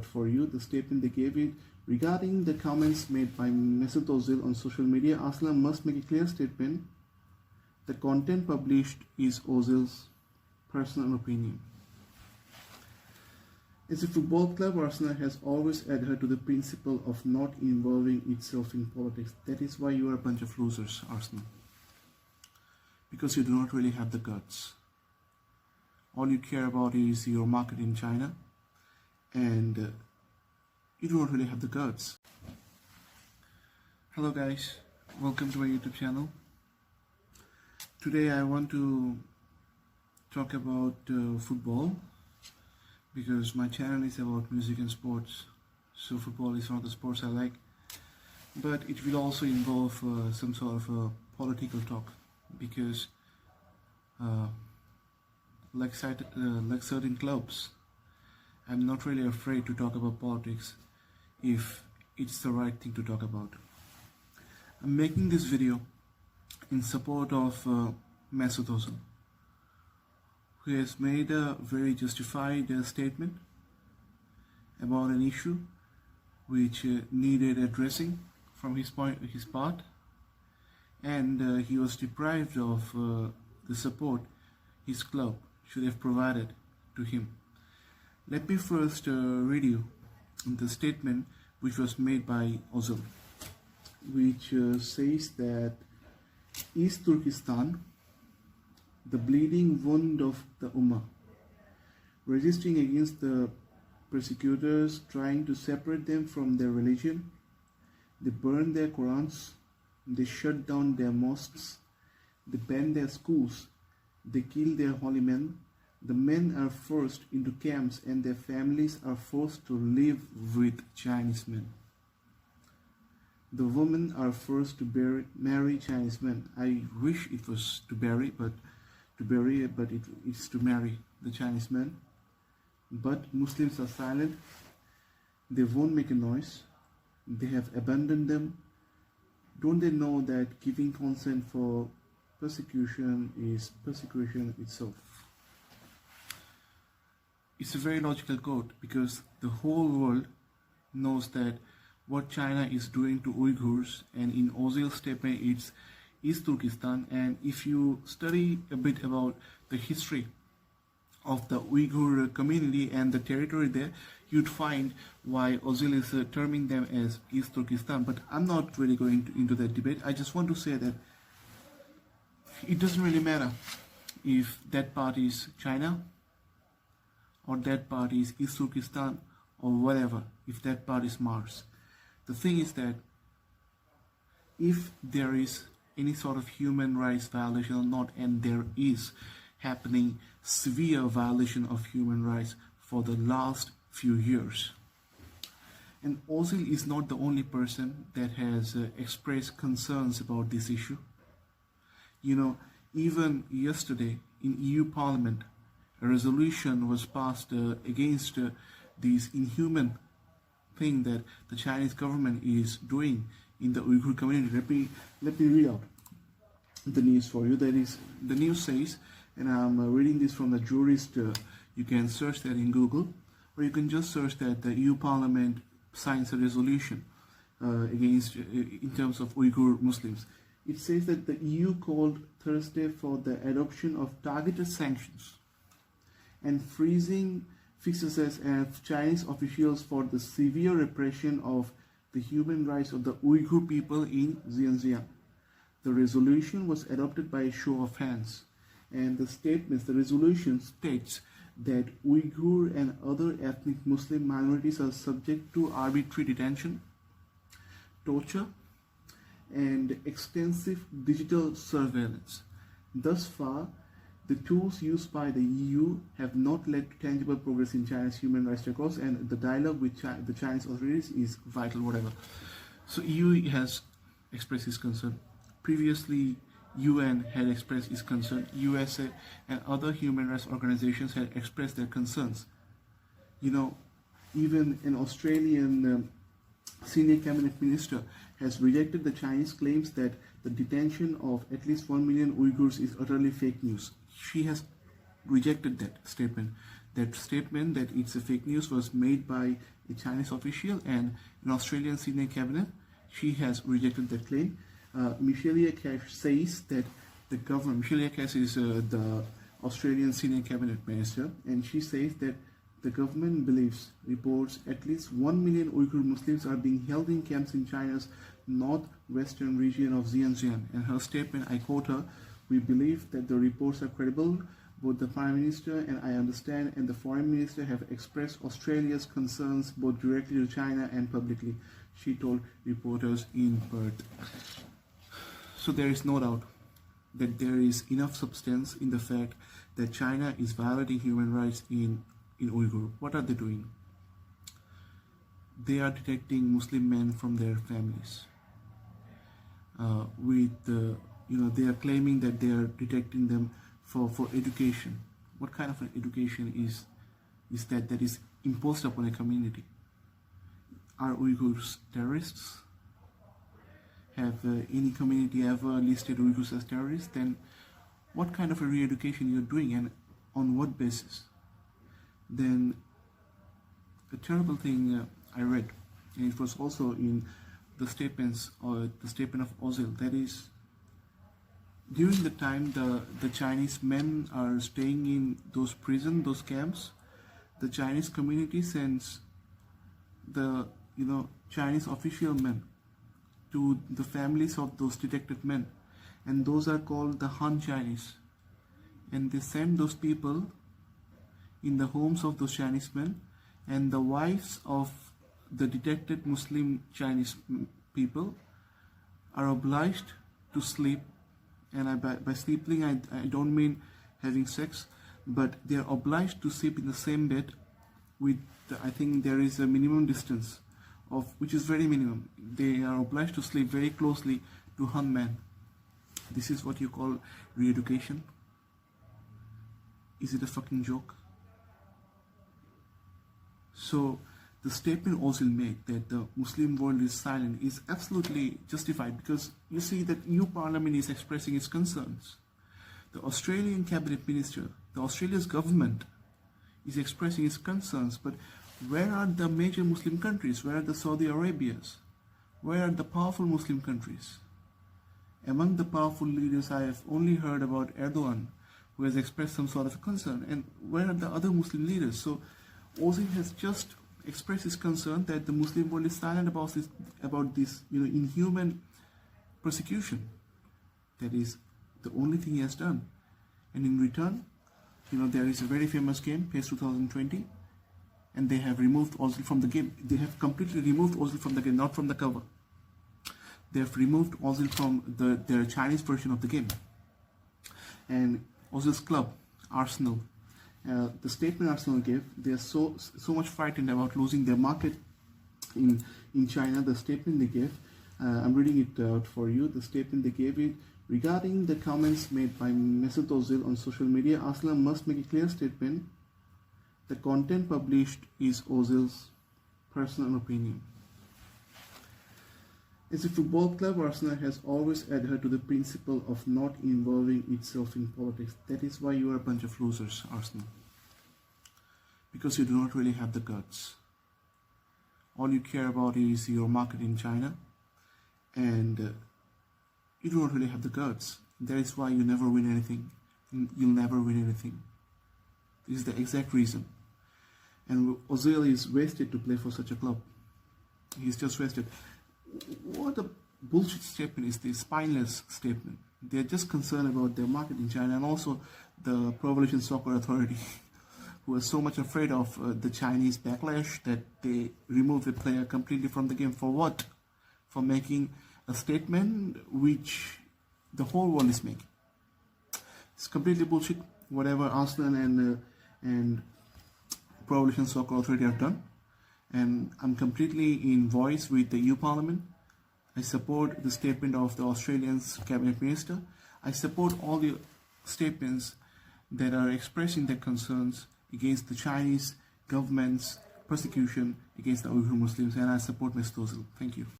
For you, the statement they gave it regarding the comments made by Mesut Ozil on social media. Arsenal must make a clear statement. The content published is Ozil's personal opinion. As a football club, Arsenal has always adhered to the principle of not involving itself in politics. That is why you are a bunch of losers, Arsenal. Because you do not really have the guts. All you care about is your market in China, and you do not really have the guts. Hello guys, welcome to my YouTube channel. Today I want to talk about football, because my channel is about music and sports, so football is one of the sports I like, but it will also involve some sort of political talk, because like certain clubs, I'm not really afraid to talk about politics if it's the right thing to talk about. I'm making this video in support of Mesut Ozil, who has made a very justified statement about an issue which needed addressing from his part, and he was deprived of the support his club should have provided to him. Let me first read you the statement which was made by Ozil, which says that East Turkestan, the bleeding wound of the Ummah, resisting against the persecutors trying to separate them from their religion. They burn their Qurans, they shut down their mosques, they ban their schools, they kill their holy men. The men are forced into camps and their families are forced to live with Chinese men. The women are forced to marry Chinese men. I wish it was to bury, but it's to marry the Chinese men. But Muslims are silent. They won't make a noise. They have abandoned them. Don't they know that giving consent for persecution is persecution itself? It's a very logical quote, because the whole world knows that what China is doing to Uyghurs, and in Ozil's statement it's East Turkestan. And if you study a bit about the history of the Uighur community and the territory there, you'd find why Ozil is terming them as East Turkestan. But I'm not really going into that debate. I just want to say that it doesn't really matter if that part is China, or that part is East Turkestan, or whatever, if that part is Mars. The thing is that if there is any sort of human rights violation or not, and there is happening severe violation of human rights for the last few years, and Ozil is not the only person that has expressed concerns about this issue. You know, even yesterday in EU Parliament, a resolution was passed against this inhuman thing that the Chinese government is doing in the Uyghur community. Let me read out the news for you. That is, the news says, and I'm reading this from the jurist. You can search that in Google, or you can just search that the EU Parliament signs a resolution against in terms of Uyghur Muslims. It says that the EU called Thursday for the adoption of targeted sanctions and freezing fixes of Chinese officials for the severe repression of the human rights of the Uyghur people in Xinjiang. The resolution was adopted by a show of hands, and the resolution states that Uyghur and other ethnic Muslim minorities are subject to arbitrary detention, torture, and extensive digital surveillance. Thus far, the tools used by the EU have not led to tangible progress in China's human rights records, and the dialogue with the Chinese authorities is vital, whatever. So EU has expressed its concern. Previously, UN had expressed its concern. USA and other human rights organizations had expressed their concerns. You know, even an Australian senior cabinet minister has rejected the Chinese claims that the detention of at least 1 million Uyghurs is utterly fake news. She has rejected that statement. That statement that it's a fake news was made by a Chinese official, and an Australian senior cabinet. She has rejected that claim. Michelia Cash says that the government, Michelia Cash is the Australian senior cabinet minister, and she says that the government believes reports at least 1 million Uyghur Muslims are being held in camps in China's northwestern region of Xinjiang. And her statement, I quote her, "We believe that the reports are credible. Both the Prime Minister and I understand and the Foreign Minister have expressed Australia's concerns both directly to China and publicly," she told reporters in Perth. So there is no doubt that there is enough substance in the fact that China is violating human rights in Uyghur. What are they doing? They are detecting Muslim men from their families. They are claiming that they are detecting them for education. What kind of an education is that is imposed upon a community? Are Uyghurs terrorists? Have any community ever listed Uyghurs as terrorists? Then what kind of a re-education you're doing, and on what basis? Then a terrible thing I read, and it was also in the statements or the statement of Ozil, that is, during the time the Chinese men are staying in those prisons, those camps, the Chinese community sends the Chinese official men to the families of those detected men, and those are called the Han Chinese, and they send those people in the homes of those Chinese men, and the wives of the detected Muslim Chinese people are obliged to sleep, and by sleeping I don't mean having sex, but they are obliged to sleep in the same bed with I think there is a minimum distance of which is very minimum. They are obliged to sleep very closely to Han men. This is what you call re-education? Is it a fucking joke? So the statement Ozil made that the Muslim world is silent is absolutely justified, because you see that EU Parliament is expressing its concerns. The Australian Cabinet Minister, the Australia's government is expressing its concerns, but where are the major Muslim countries? Where are the Saudi Arabias? Where are the powerful Muslim countries? Among the powerful leaders, I have only heard about Erdogan, who has expressed some sort of concern. And where are the other Muslim leaders? So Ozil has just expressed his concern that the Muslim world is silent about this inhuman persecution. That is the only thing he has done. And in return, there is a very famous game, PES 2020, and they have removed Ozil from the game. They have completely removed Ozil from the game, not from the cover. They have removed Ozil from their Chinese version of the game. And Ozil's club, Arsenal, the statement Arsenal gave, they are so much frightened about losing their market in China. The statement they gave, I'm reading it out for you. The statement they gave it regarding the comments made by Mesut Ozil on social media. Arsenal must make a clear statement. The content published is Ozil's personal opinion. As a football club, Arsenal has always adhered to the principle of not involving itself in politics. That is why you are a bunch of losers, Arsenal. Because you do not really have the guts. All you care about is your market in China, and you do not really have the guts. That is why you never win anything. You'll never win anything. This is the exact reason. And Ozil is wasted to play for such a club. He's just wasted. What a bullshit statement is this, spineless statement. They're just concerned about their market in China, and also the Pro Evolution Soccer Authority, who are so much afraid of the Chinese backlash that they remove the player completely from the game. For what? For making a statement which the whole world is making. It's completely bullshit, whatever Arsenal and Pro Evolution Soccer Authority have done. And I'm completely in voice with the EU Parliament. I support the statement of the Australian Cabinet Minister. I support all the statements that are expressing their concerns against the Chinese government's persecution against the Uyghur Muslims, and I support Mesut Ozil. Thank you.